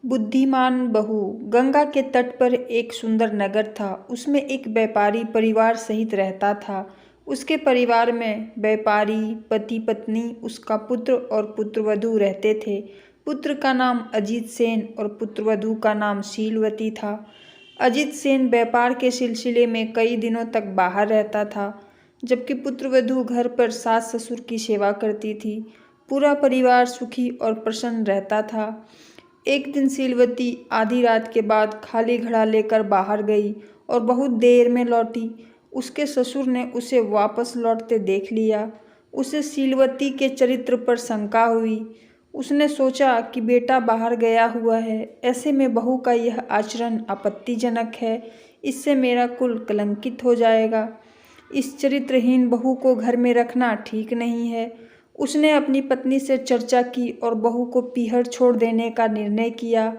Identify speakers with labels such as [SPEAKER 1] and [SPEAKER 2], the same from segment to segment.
[SPEAKER 1] बुद्धिमान बहू। गंगा के तट पर एक सुंदर नगर था। उसमें एक व्यापारी परिवार सहित रहता था। उसके परिवार में व्यापारी, पति पत्नी, उसका पुत्र और पुत्रवधू रहते थे। पुत्र का नाम अजीत सेन और पुत्रवधू का नाम शीलवती था। अजीत सेन व्यापार के सिलसिले में कई दिनों तक बाहर रहता था, जबकि पुत्रवधू घर पर सास ससुर की सेवा करती थी। पूरा परिवार सुखी और प्रसन्न रहता था। एक दिन शीलवती आधी रात के बाद खाली घड़ा लेकर बाहर गई और बहुत देर में लौटी। उसके ससुर ने उसे वापस लौटते देख लिया। उसे शीलवती के चरित्र पर शंका हुई। उसने सोचा कि बेटा बाहर गया हुआ है, ऐसे में बहू का यह आचरण आपत्तिजनक है। इससे मेरा कुल कलंकित हो जाएगा। इस चरित्रहीन बहू को घर में रखना ठीक नहीं है। उसने अपनी पत्नी से चर्चा की और बहू को पीहर छोड़ देने का निर्णय किया।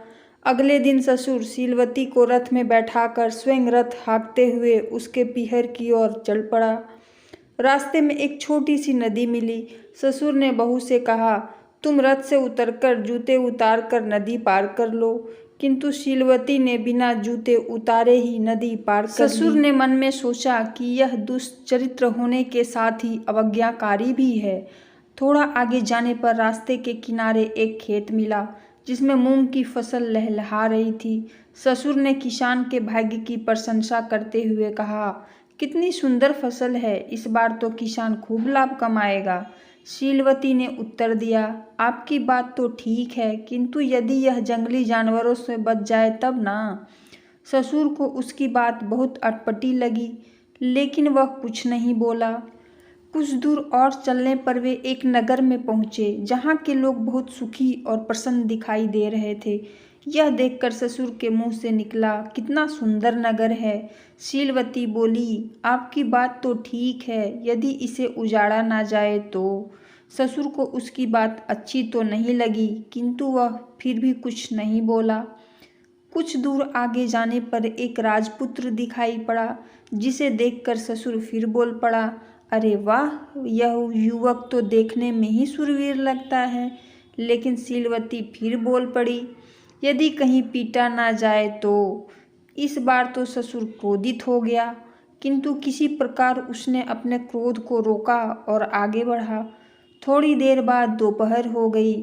[SPEAKER 1] अगले दिन ससुर शीलवती को रथ में बैठाकर स्वयं रथ हाँकते हुए उसके पीहर की ओर चल पड़ा। रास्ते में एक छोटी सी नदी मिली। ससुर ने बहू से कहा, तुम रथ से उतरकर जूते उतार कर नदी पार कर लो। किंतु शीलवती ने बिना जूते उतारे ही नदी पार कर ली। ससुर ने मन में सोचा कि यह दुष्चरित्र होने के साथ ही अवज्ञाकारी भी है। थोड़ा आगे जाने पर रास्ते के किनारे एक खेत मिला, जिसमें मूंग की फसल लहलहा रही थी। ससुर ने किसान के भाग्य की प्रशंसा करते हुए कहा, कितनी सुंदर फसल है, इस बार तो किसान खूब लाभ कमाएगा। शीलवती ने उत्तर दिया, आपकी बात तो ठीक है, किंतु यदि यह जंगली जानवरों से बच जाए तब ना। ससुर को उसकी बात बहुत अटपटी लगी, लेकिन वह कुछ नहीं बोला। कुछ दूर और चलने पर वे एक नगर में पहुंचे, जहां के लोग बहुत सुखी और प्रसन्न दिखाई दे रहे थे। यह देखकर ससुर के मुंह से निकला, कितना सुंदर नगर है। शीलवती बोली, आपकी बात तो ठीक है, यदि इसे उजाड़ा ना जाए तो। ससुर को उसकी बात अच्छी तो नहीं लगी, किंतु वह फिर भी कुछ नहीं बोला। कुछ दूर आगे जाने पर एक राजपुत्र दिखाई पड़ा, जिसे देखकर ससुर फिर बोल पड़ा, अरे वाह, यह युवक तो देखने में ही शूरवीर लगता है। लेकिन शीलवती फिर बोल पड़ी, यदि कहीं पीटा ना जाए तो। इस बार तो ससुर क्रोधित हो गया, किंतु किसी प्रकार उसने अपने क्रोध को रोका और आगे बढ़ा। थोड़ी देर बाद दोपहर हो गई।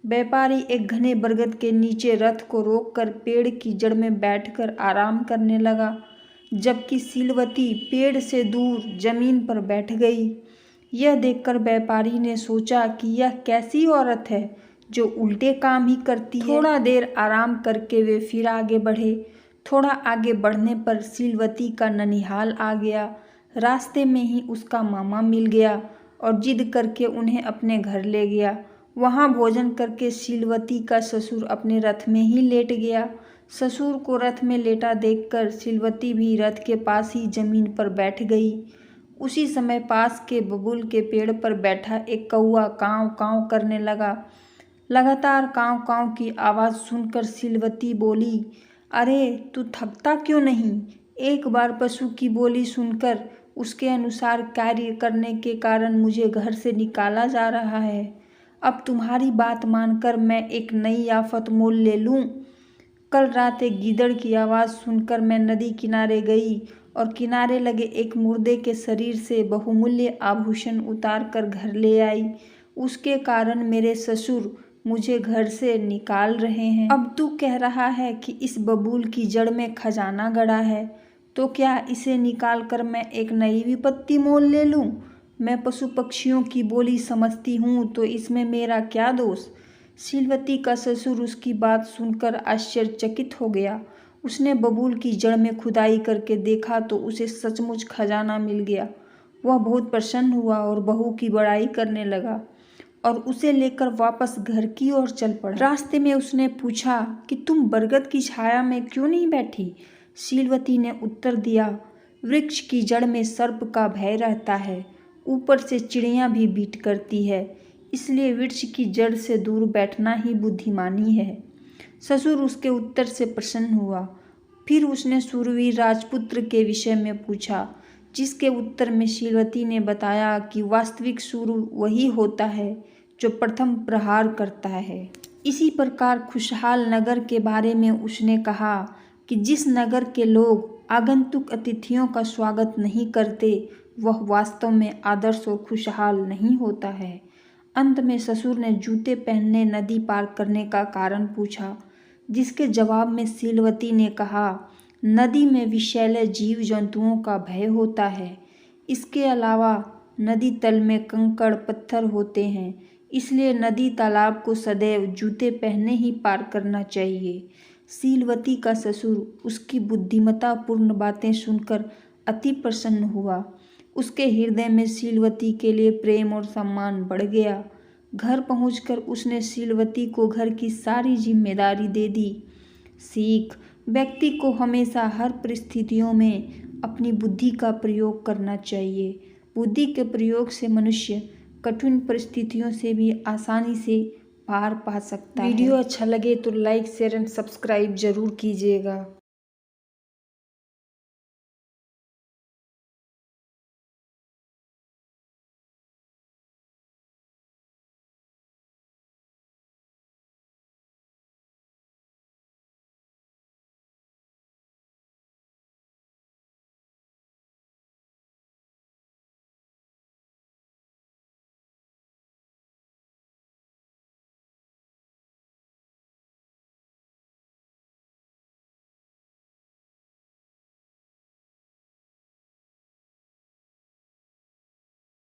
[SPEAKER 1] व्यापारी एक घने बरगद के नीचे रथ को रोककर पेड़ की जड़ में बैठकर आराम करने लगा, जबकि शीलवती पेड़ से दूर जमीन पर बैठ गई। यह देखकर व्यापारी ने सोचा कि यह कैसी औरत है जो उल्टे काम ही करती है। थोड़ा देर आराम करके वे फिर आगे बढ़े। थोड़ा आगे बढ़ने पर शीलवती का ननिहाल आ गया। रास्ते में ही उसका मामा मिल गया और जिद करके उन्हें अपने घर ले गया। वहाँ भोजन करके शीलवती का ससुर अपने रथ में ही लेट गया। ससुर को रथ में लेटा देखकर शीलवती भी रथ के पास ही जमीन पर बैठ गई। उसी समय पास के बबूल के पेड़ पर बैठा एक कौआ कांव कांव करने लगा। लगातार कांव कांव की आवाज़ सुनकर शीलवती बोली, अरे तू थकता क्यों नहीं? एक बार पशु की बोली सुनकर उसके अनुसार कार्य करने के कारण मुझे घर से निकाला जा रहा है। अब तुम्हारी बात मानकर मैं एक नई आफत मोल ले लूं। कल रात एक गीदड़ की आवाज़ सुनकर मैं नदी किनारे गई और किनारे लगे एक मुर्दे के शरीर से बहुमूल्य आभूषण उतार कर घर ले आई। उसके कारण मेरे ससुर मुझे घर से निकाल रहे हैं। अब तू कह रहा है कि इस बबूल की जड़ में खजाना गड़ा है, तो क्या इसे निकाल कर मैं एक नई विपत्ति मोल ले लूं? मैं पशु पक्षियों की बोली समझती हूँ, तो इसमें मेरा क्या दोष? शीलवती का ससुर उसकी बात सुनकर आश्चर्यचकित हो गया। उसने बबूल की जड़ में खुदाई करके देखा तो उसे सचमुच खजाना मिल गया। वह बहुत प्रसन्न हुआ और बहू की बड़ाई करने लगा और उसे लेकर वापस घर की ओर चल पड़ा। रास्ते में उसने पूछा कि तुम बरगद की छाया में क्यों नहीं बैठी? शीलवती ने उत्तर दिया, वृक्ष की जड़ में सर्प का भय रहता है, ऊपर से चिड़ियाँ भी बीट करती है, इसलिए वृक्ष की जड़ से दूर बैठना ही बुद्धिमानी है। ससुर उसके उत्तर से प्रसन्न हुआ। फिर उसने शूरवीर राजपुत्र के विषय में पूछा, जिसके उत्तर में शीलवती ने बताया कि वास्तविक शूर वही होता है जो प्रथम प्रहार करता है। इसी प्रकार खुशहाल नगर के बारे में उसने कहा कि जिस नगर के लोग आगंतुक अतिथियों का स्वागत नहीं करते वह वास्तव में आदर्श और खुशहाल नहीं होता है। अंत में ससुर ने जूते पहनने नदी पार करने का कारण पूछा, जिसके जवाब में शीलवती ने कहा, नदी में विषैले जीव जंतुओं का भय होता है। इसके अलावा नदी तल में कंकड़ पत्थर होते हैं, इसलिए नदी तालाब को सदैव जूते पहने ही पार करना चाहिए। शीलवती का ससुर उसकी बुद्धिमत्तापूर्ण बातें सुनकर अति प्रसन्न हुआ। उसके हृदय में शीलवती के लिए प्रेम और सम्मान बढ़ गया। घर पहुंचकर उसने शीलवती को घर की सारी जिम्मेदारी दे दी। सीख: व्यक्ति को हमेशा हर परिस्थितियों में अपनी बुद्धि का प्रयोग करना चाहिए। बुद्धि के प्रयोग से मनुष्य कठिन परिस्थितियों से भी आसानी से पार पा सकता है। वीडियो अच्छा लगे तो लाइक शेयर एंड सब्सक्राइब जरूर कीजिएगा।